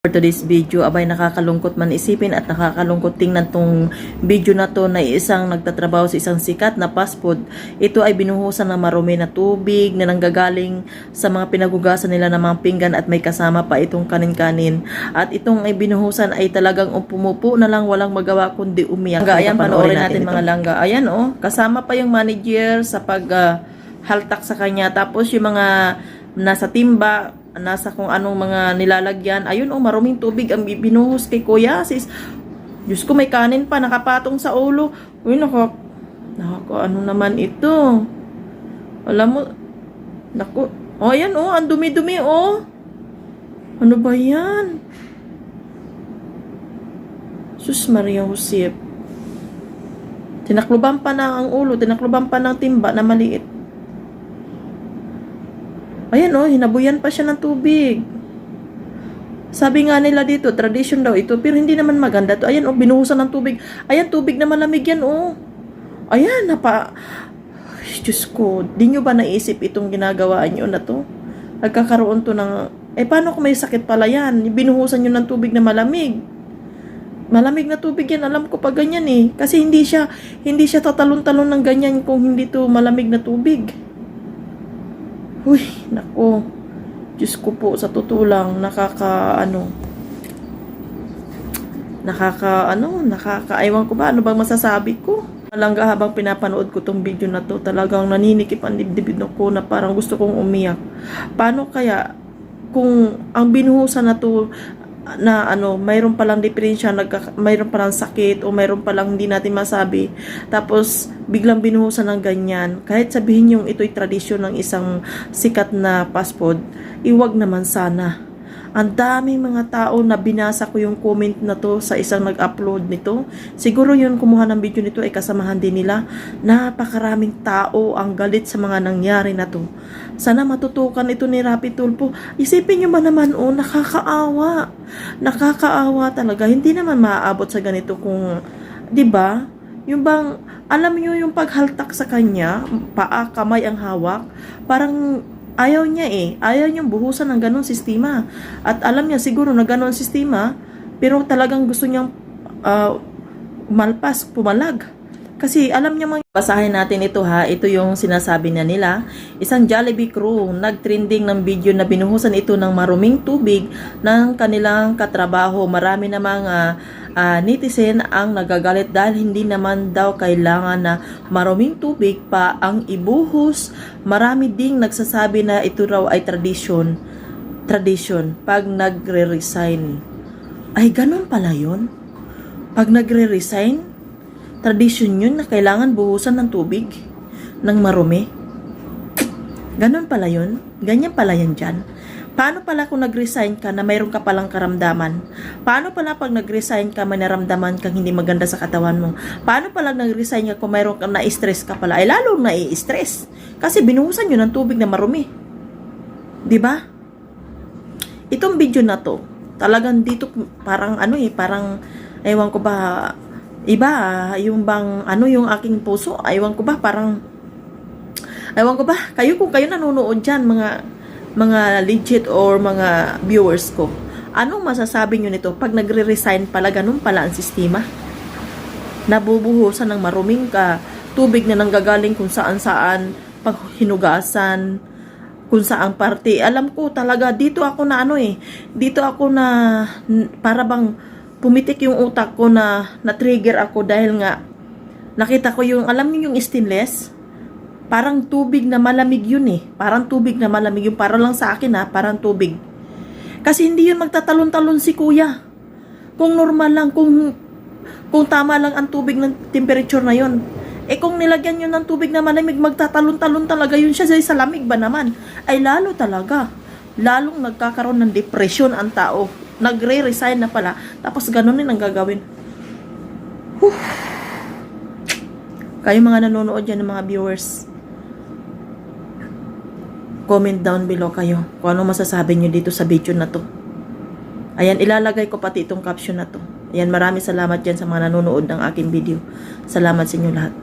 For today's video, abay nakakalungkot man isipin at nakakalungkot tingnan tong video na to na isang nagtatrabaho sa isang sikat na fast food. Ito ay binuhusan ng marumi na tubig na nanggagaling sa mga pinagugasan nila ng mga pinggan at may kasama pa itong kanin-kanin. At itong ay binuhusan ay talagang pumupo na lang, walang magawa kundi umiyak. Ayan, panoorin natin mga langga. Ayan kasama pa yung manager sa haltak sa kanya. Tapos yung mga nasa timba, nasa kung anong mga nilalagyan. Ayun maruming tubig ang binuhos kay Kuya Sis. Diyos ko, may kanin pa nakapatong sa ulo. Uy, ano naman ito? Alam mo, naku. Ayan ang dumi-dumi Ano ba yan? Sus Maria Josep. Tinakluban pa na ang ulo, tinakluban pa ng timba na maliit. Ayan hinabuyan pa siya ng tubig. Sabi nga nila dito, tradition daw ito, pero hindi naman maganda to. Ayan binuhusan ng tubig. Ayan, tubig na malamig yan Ayan, Ay, Diyos ko, di nyo ba naisip itong ginagawa nyo na to? Nagkakaroon to ng, paano kung may sakit pala yan? Binuhusan nyo ng tubig na malamig. Malamig na tubig yan, alam ko pa ganyan Kasi hindi siya tatalon-talon ng ganyan kung hindi to malamig na tubig. Uy, nako. Diyos ko po, sa totoo lang, nakakaiwan ko ba? Ano bang masasabi ko? Malangga habang pinapanood ko tong video na to, talagang naninikip ang dibdib ko na parang gusto kong umiyak. Paano kaya kung ang binuhusan na to na mayroon palang diferensya, mayroon palang sakit o mayroon palang hindi natin masabi, tapos biglang binuhusan ng ganyan, kahit sabihin yung ito'y tradisyon ng isang sikat na fast food, iwag naman sana. Ang daming mga tao na binasa ko yung comment na to sa isang nag-upload nito. Siguro yun kumuha ng video nito ay kasamahan din nila. Napakaraming tao ang galit sa mga nangyari na to. Sana matutukan ito ni Rapi Tulfo. Isipin nyo ba naman nakakaawa. Nakakaawa talaga. Hindi naman maaabot sa ganito kung, 'di ba? Yung bang, alam nyo yung paghaltak sa kanya, paa, kamay ang hawak, parang ayaw niya ayaw niyang buhusan ng ganong sistema. At alam niya siguro na ganon sistema, pero talagang gusto niyang pumalag. Kasi alam niya basahin natin ito ito yung sinasabi nila. Isang Jollibee crew nagtrending ng video na binuhusan ito ng maruming tubig ng kanilang katrabaho. Marami namang netizen ang nagagalit dahil hindi naman daw kailangan na maruming tubig pa ang ibuhos. Marami ding nagsasabi na ito raw ay tradition pag nagre-resign. Ay, ganun pala yun? Pag nagre-resign, tradition yun na kailangan buhusan ng tubig ng marumi. Ganun pala yun? Ganyan pala yan dyan? Paano pala kung nag-resign ka na mayroon ka palang karamdaman? Paano pala pag nag-resign ka may naramdaman kang hindi maganda sa katawan mo? Paano pala nag-resign ka kung mayroon kang na-stress ka pala? Ay lalong na-i-stress. Kasi binuhusan yun ng tubig na marumi. Diba? Itong video na to, talagang dito parang parang ewan ko ba, iba yung bang yung aking puso, ewan ko ba, parang ewan ko ba, kung kayo nanonood dyan, mga legit or mga viewers ko, anong masasabi nyo nito? Pag nagre-resign pala, ganun pala ang sistema, nabubuhusan ng maruming tubig na nanggagaling kung saan-saan, pag hinugasan, kung saang parte. Alam ko talaga, dito ako na dito ako na para bang pumitik yung utak ko, na na-trigger ako dahil nga nakita ko yung, alam niyo yung stainless, parang tubig na malamig yun parang tubig na malamig yun, para lang sa akin parang tubig. Kasi hindi yun magtatalon-talon si Kuya. Kung normal lang, kung tama lang ang tubig ng temperature na yun, kung nilagyan yun ng tubig na malamig, magtatalon-talon talaga yun siya sa lamig ba naman? Ay lalo talaga, lalong nagkakaroon ng depression ang tao. Nagre-resign na pala, tapos ganun din ang gagawin. Kayo mga nanonood dyan ng mga viewers, comment down below kayo kung ano masasabi nyo dito sa video na to. Ayan, ilalagay ko pati itong caption na to. Ayan, maraming salamat dyan sa mga nanonood ng aking video. Salamat sa inyo lahat.